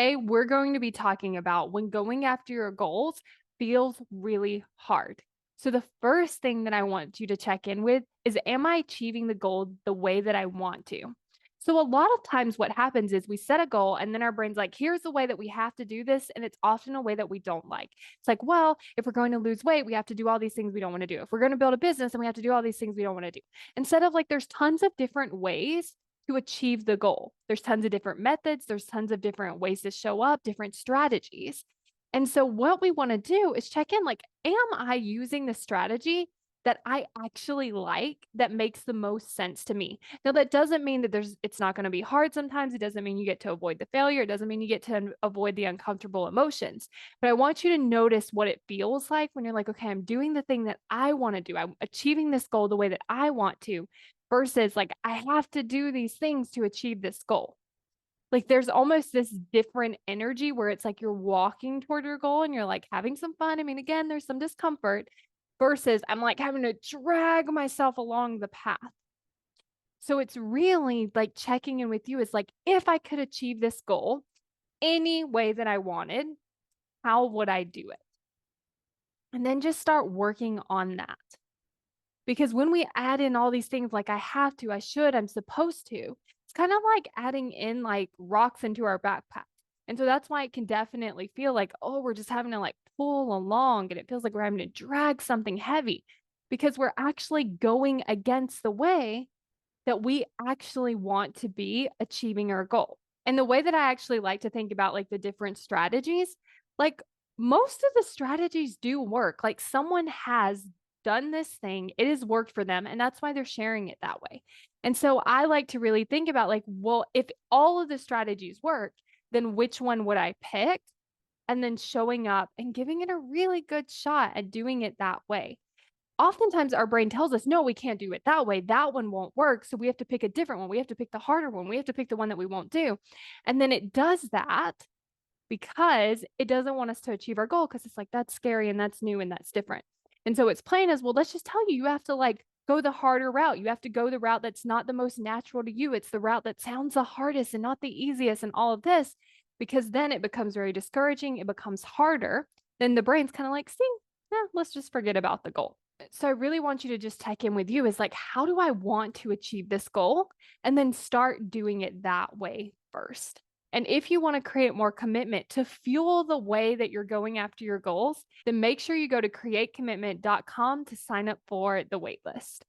Today, we're going to be talking about when going after your goals feels really hard. So, the first thing that I want you to check in with is, am I achieving the goal the way that I want to? So, a lot of times, what happens is we set a goal and then our brain's like, here's the way that we have to do this. And it's often a way that we don't like. It's like, well, if we're going to lose weight, we have to do all these things we don't want to do. If we're going to build a business, then we have to do all these things we don't want to do. Instead of like, there's tons of different ways to achieve the goal. There's tons of different methods, there's tons of different ways to show up, different strategies. And so what we want to do is check in like, am I using the strategy that I actually like that makes the most sense to me? Now that doesn't mean that it's not going to be hard sometimes. It doesn't mean you get to avoid the failure. It doesn't mean you get to avoid the uncomfortable emotions. But I want you to notice what it feels like when you're like, okay, I'm doing the thing that I want to do. I'm achieving this goal the way that I want to versus like, I have to do these things to achieve this goal. Like, there's almost this different energy where it's like you're walking toward your goal and you're like having some fun. I mean, again, there's some discomfort versus I'm like having to drag myself along the path. So it's really like checking in with you is like, if I could achieve this goal any way that I wanted, how would I do it? And then just start working on that. Because when we add in all these things like I have to, I should, I'm supposed to, it's kind of like adding in like rocks into our backpack. And so that's why it can definitely feel like, oh, we're just having to like pull along and it feels like we're having to drag something heavy because we're actually going against the way that we actually want to be achieving our goal. And the way that I actually like to think about like the different strategies, like most of the strategies do work. Like someone has done this thing, it has worked for them, and that's why they're sharing it that way. And so I like to really think about like, well, if all of the strategies work, then which one would I pick? And then showing up and giving it a really good shot at doing it that way. Oftentimes our brain tells us, no, we can't do it that way. That one won't work. So we have to pick a different one. We have to pick the harder one. We have to pick the one that we won't do. And then it does that because it doesn't want us to achieve our goal because it's like, that's scary and that's new and that's different. And so it's plain as, well, let's just tell you, you have to like go the harder route. You have to go the route that's not the most natural to you. It's the route that sounds the hardest and not the easiest and all of this, because then it becomes very discouraging. It becomes harder. Then the brain's kind of like, see, let's just forget about the goal. So I really want you to just check in with you is like, how do I want to achieve this goal? And then start doing it that way first. And if you want to create more commitment to fuel the way that you're going after your goals, then make sure you go to createcommitment.com to sign up for the waitlist.